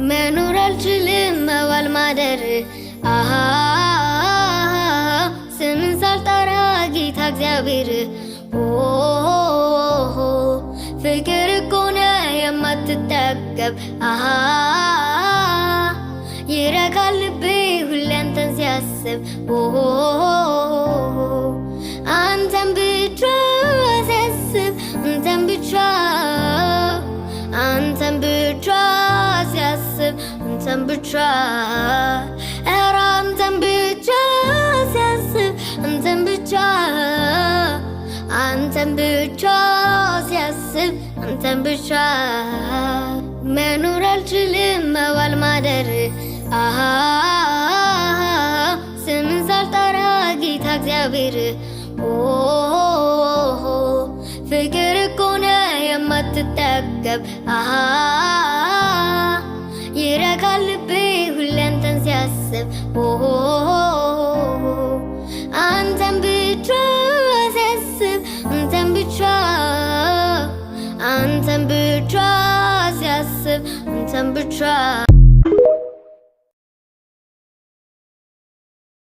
መኖር አልችልም መዋል ማደር ስምን ሳልጠራ ጌታ እግዚአብሔር ፍቅር እኮ ነው የማትጠገብ ይረካል ልቤ ሁሌ አንተን ሲያስብ አንተን ብቻ ሲያስብ አንተን ብቻ ሲያስብ አንተን ብቻ ኧረ አንተን ብቻ ሲያስብ አንተን ብቻ ሲያስብ አንተን ብቻ መኖር አልችልም መዋል ማደር ስምን ሳልጠራ ጌታ እግዚአብሔር ፍቅር እኮ ነው የማትጠገብ ይረካል ልቤ ሁሌ አንተን ሲያስብ አንተን ብቻ ሲያስብ አንተን ብቻ ሲያስብ አንተን ብቻ